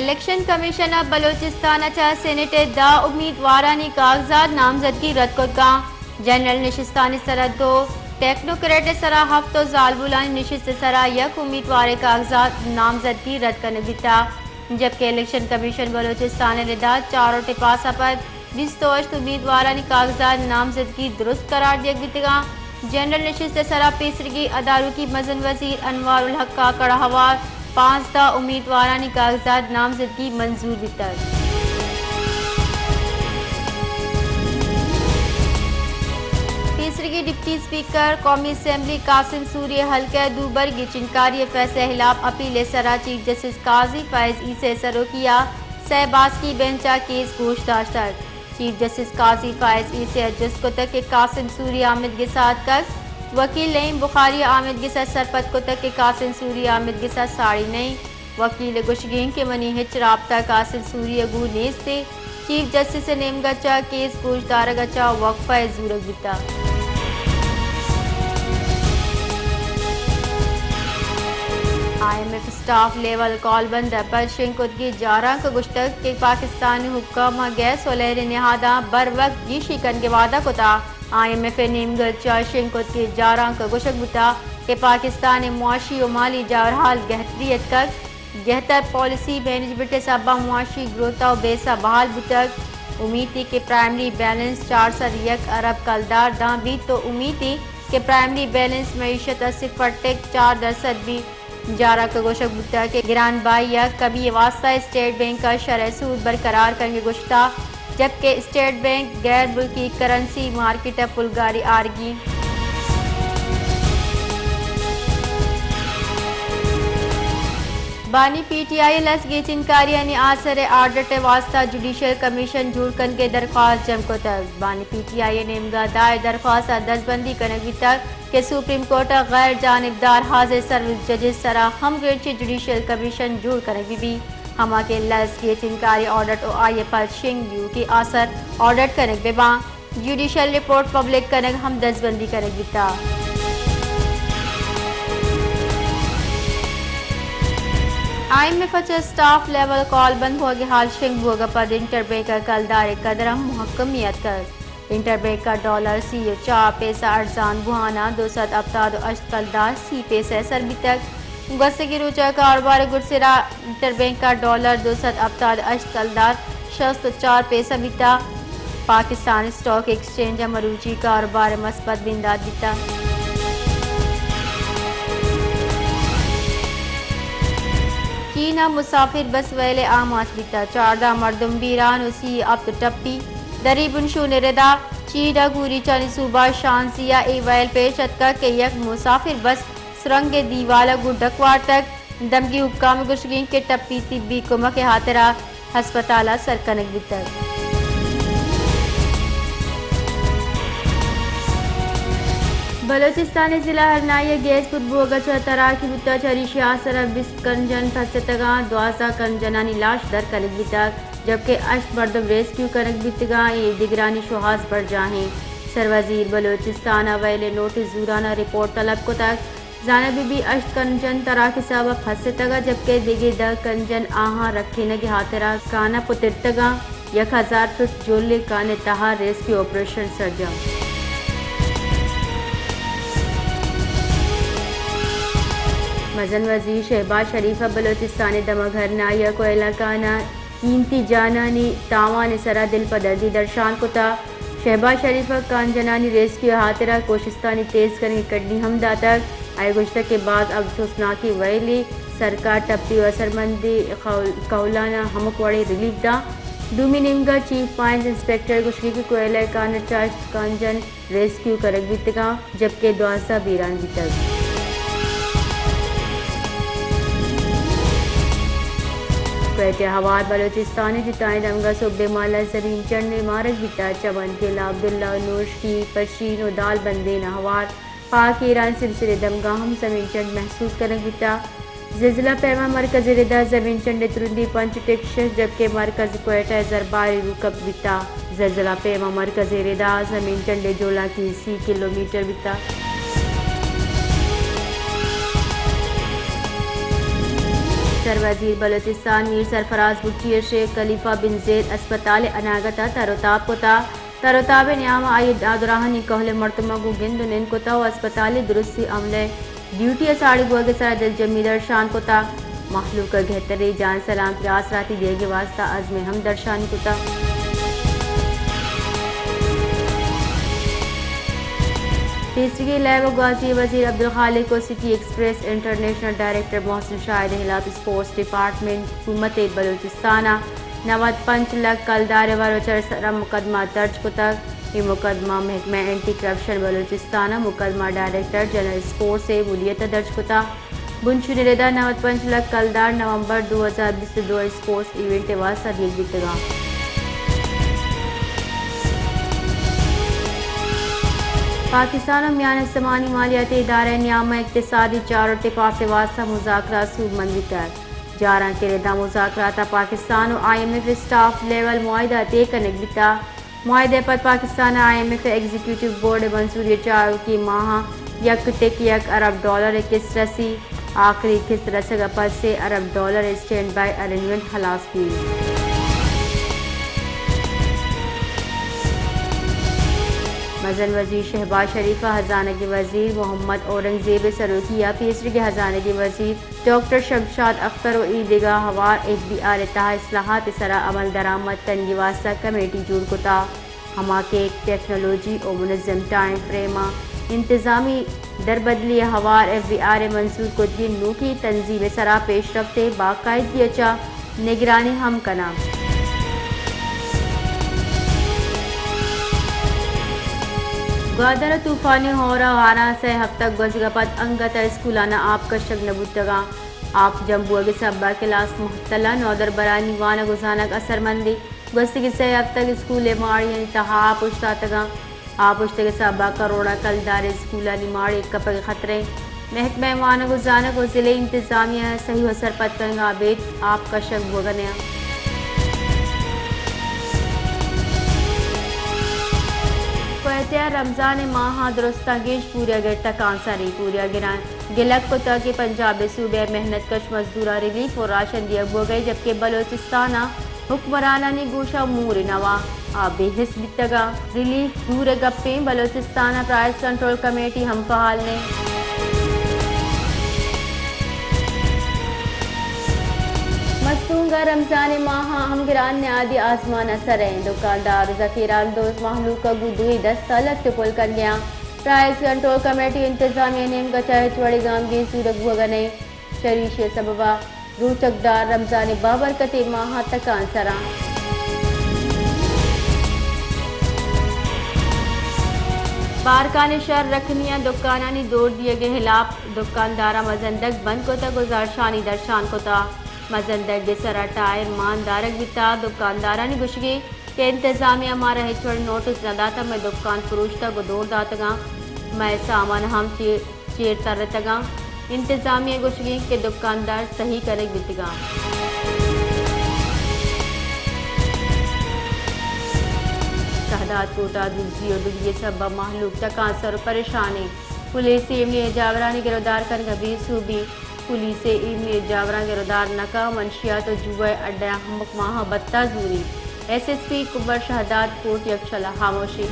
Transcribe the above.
election commission Balochistan Saint دا امیدوارانی کاغذات نامزدگی رد کردگاں جنرل نشستانی سرحد دو ٹیکنوکریٹ سرا ہفتہ زالبولانی نشست سرا یک امیدوار کاغذات نامزدگی رد کرنے دیتا جبکہ الیکشن کمیشن بلوچستان ردا چاروں ٹپاسا پر 28 امیدوارانی کاغذات نامزدگی درست قرار دیا گیا جنرل نشست سرا پیسرگی اداروں کی مزن وزیر انوار الحق کا کڑا ہوار 5 امیدوارانی کاغذات نامزدگی منظور بیتا تیسرگی ڈپٹی اسپیکر قومی اسمبلی قاسم سوری حلقہ دوبر کی چنکاری فیصلہ خلاف اپیل سرا چیف جسٹس قاضی فائز سے سروکیا سہباز کی بینچا کیس گوشتاشت تک چیف جسٹس قاضی فائز سے ایڈجسٹ کو تک کہ قاسم سوری آمد کے ساتھ کک وکیل نعیم بخاری آمد کے ساتھ سرپت کو تک کہ قاسم سوری آمد کے ساتھ ساڑی نہیں وکیل گشگین کے منی ہچ رابطہ قاسم سوری اگو نیستے چیف جسٹس نیم گچا کیس گوشدار گچا وقفہ زورگ بیتا IMF سٹاف لیول کال بند پر شنکت کی جارہ کا گشتک کہ پاکستانی حکام گیس ولیر نہادہ بر وقت یہ شکن کے وعدہ کو تا IMF نیم گلچا شنکت کی جارہ کا گشک بتا کہ پاکستانی معاشی و مالی جاورحال گہتریت کر گہتر پالیسی مینجمنٹ سبا معاشی گروتا و بیسا بحال بتک امید تھی کہ پرائمری بیلنس 401 ارب کلدار داں بھی تو امید تھی کہ پرائمری بیلنس معیشت 0.4% بھی جارہ کا گوشک بتا کہ گران بائی یا کبھی واسطہ اسٹیٹ بینک کا شرح سود برقرار کرنے گوشتا جبکہ اسٹیٹ بینک غیر ملکی کرنسی مارکیٹ پلگاری آرگی بانی پی ٹی آئی لس کی چنکاری یعنی آثر آرڈر واسطہ جوڈیشل کمیشن جوڑ کن کے درخواست جم کو تک بانی پی ٹی آئی نمگا دائر درخواست دستبندی کنگی تک کہ سپریم کورٹ غیر جانبدار حاضر سروس ججز سرا ہم گرچی جوڈیشل کمیشن جوڑ کنگی بھی ہما کے لس کی چنکاری آڈٹ او آئی پر شنگ دیو کی آثر آڈٹ کنگ بے باں جوڈیشل رپورٹ پبلک کنگ ہم دستبندی کنگی تا IMF سٹاف لیول کال بند ہوگی حال شنگ ہوگا پر انٹر بینک کا کلدار قدرم محکمیت کر انٹر بینک کا ڈالر سی 4 پیسہ ارزان بہانا 278 کلدار سی پیسہ سربی تک گسگی روچہ کاروبار گرسرا انٹر بینک کا ڈالر 278 کلدار 64 پیسہ بیتا پاکستان اسٹاک ایکسچینج مروچی کاروبار مثبت بنداد بیتا چینا مسافر بس ویلے آماز بیتا 14 مردم بیران اسی اب تو ٹپی دری بنشو نردا چینا گوری چانی صوبہ شانسیا ای ویل پیشت کا کہ یک مسافر بس سرنگ دیوالا گو ڈکوار تک دمگی حکام گشگین کے ٹپی طبی کمک حاطرہ ہسپتالہ سرکنک بیتا بلوچستان ضلع ہرنائی گیس پر بوگا تراکی بتا چری شیاسر 20 کنجن پھسطگاں 12 کنجنانی لاش در کنک بیتا جبکہ 8 مردم ریسکیو کنک بیتگاں یہ دگرانی شہاز پر جاہیں سروزیر بلوچستان ویلے نوٹس زورانہ رپورٹ طلب کو تک زانبی بھی 8 کنجن تراکی صاحبہ پھسطگا جبکہ دیگے 10 کنجن آہاں رکھنے کے حاطرہ کانا پترتگاں 1000 فٹ جولے کانے تہا ریسکیو آپریشن سرجم مزن وزیر شہباز شریفہ بلوچستان دمہ گھر نایا کو علاقانہ قیمتی جانانی تاوان سرا دل پدردی درشان کو تا شہباز شریفہ کانجنانی ریسکیو حاطرہ کوشستانی تیز کرنے کڈنی ہمدہ تک آئے گشتہ کے بعد افسوسناکی ویلی سرکار ٹپی و اثرمندی قولانہ ہمک وڑے ریلیف دا دومی نمگا چیف مائنز انسپیکٹر گشگی کی کوئلہ کانہ چاشت کانجن ریسکیو کرک بیتگاں جبکہ 12 بیران بیتگ کوئٹہ حوار بلوچستان جتائیں دمگا صوبے مالا زمین چڑھنے مارک بیتا چون گلا عبداللہ نوش کی پشین و دال بندے نہوار پاک ایران سلسلے دمگا ہم زمین چڑھ محسوس کرنگ بیتا زلزلہ پیما مرکز ردا زمین چڑھنے ترندی 5 ٹیکشن جبکہ مرکز کوئٹہ زرباری رکب بیتا زلزلہ پیما مرکز ردا زمین چڑھنے جولا کی 30 کلومیٹر بیتا افسر وزیر بلوچستان میر سرفراز بٹی شیخ خلیفہ بن زید اسپتال اناگتا تروتاب کتا تروتاب نیام آئی دادراہنی کوہل مرتمہ کو گند نن کتا و اسپتال درستی عملے ڈیوٹی ساڑی گوگے سرا دل جمی درشان کتا مخلوق گہتری جان سلام کی آسراتی دیگے واسطہ عزم ہم درشان کتا تیسری لیب غازی وزیر عبدالخالق کو سٹی ایکسپریس انٹرنیشنل ڈائریکٹر محسن شاہد خلاف اسپورٹس ڈپارٹمنٹ حکومت بلوچستان 95 لاکھ کلدار وروچر سرا مقدمہ درج کتا یہ مقدمہ محکمہ اینٹی کرپشن بلوچستان مقدمہ ڈائریکٹر جنرل اسپورٹس سے ولیت درج کتا بنشو نریدہ 95 لاکھ کلدار نومبر 2022 اسپورٹس ایونٹ واسطہ دیگ بیتگا پاکستان و میان سمانی مالیاتی ادارے نیامہ اقتصادی چارٹی پاس واسطہ مذاکرات سود مندی کر جاران کے ردہ مذاکرات پاکستان و IMF اسٹاف لیول معاہدہ طے کنک بیتا معاہدے پر پاکستان IMF ایگزیکیوٹیو بورڈ منظوری چارو کی ماہا $1 ارب کس رسی آخری کس رسگا پس $1 ارب اسٹینڈ بائی ارینجمنٹ خلاص کی مزن وزیر شہباز شریف خزانہ کی وزیر محمد اورنگزیب سروکیہ پیسری کے خزانہ کی وزیر ڈاکٹر شمشاد اختر و دیگر ہوار FBI تحت اصلاحات سرا عمل درآمد کنگی واسطہ کمیٹی جوڑ کتا ہما کے ٹیکنالوجی اور منظم ٹائم فریم انتظامی دربدلی ہوار FBI منظور کتگی نو کی تنظیم سرا پیش رفتے باقاعدگی اچا نگرانی ہم کنا گوادر طوفانی ہورا وارا سے ہفتہ گزگا پت انگتا اسکولانا آپ کا شگ نبوتگا آپ جمبو اگے سبا کلاس محتلہ نودر برانی وانا گزانک اثر مندی گوستگی سے ہفتہ اسکول ماڑی انتہا آپ اشتاتگا آپ اشتگی سبا کروڑا کلدار اسکولانی ماڑی کپگ خطرے محکمہ وانا گزانک و ضلع انتظامیہ صحیح و سرپت کنگا بیت آپ کا شگ بگنیا رمضان ماہ درستہ گیش پوریا گرتا کانساری پوریا گران گلک کو تاکہ پنجاب صوبے محنت کش مزدورہ ریلیف اور راشن دیا ہو گئے جبکہ بلوچستان حکمرانہ نے گوشہ مور نوا آبی حس بیتگا ریلیف دور گپیں بلوچستان پرائز کنٹرول کمیٹی ہم فعال نے مستونگا رمضان ماہ ہم گران نے آدھی آسمان اثر ہیں دکاندار ذخیران دوست محلوق کا گودوئی 10 سالک ٹپول کر گیا پرائز کنٹرول کمیٹی انتظامیہ نیم کا چاہے چوڑی گام کی سورگ بھگنے شریش سببہ روچکدار رمضان بابرکت ماہ تکان سران بارکان شہر رکھنیاں دکانانی دوڑ دیے گئے خلاف دکاندارہ مزندگ بند کو تا گزارشانی درشان کو تا مزندگ سرا ٹائر ماندارک بیتا دکاندارانی گشگی کہ انتظامیہ ہمارا ہچوڑ نوٹس نہ داتا میں دکان فروشتا کو دور داتگا میں سامان ہم چیر ترتگا انتظامیہ گشگی کہ دکاندار صحیح کرک بیتگا شہداد کوٹا دوسری اور دلیے سبا محلوق تکان سر پریشانی پولیس امنی جاورانی گرفتار کر گبیر صوبی پولیس امنی جاوران گرفتار نکا منشیات و جوئے اڈا ہمک ماہ بتہ زوری SSP کبر شہداد کوٹ یکشلہ خاموشی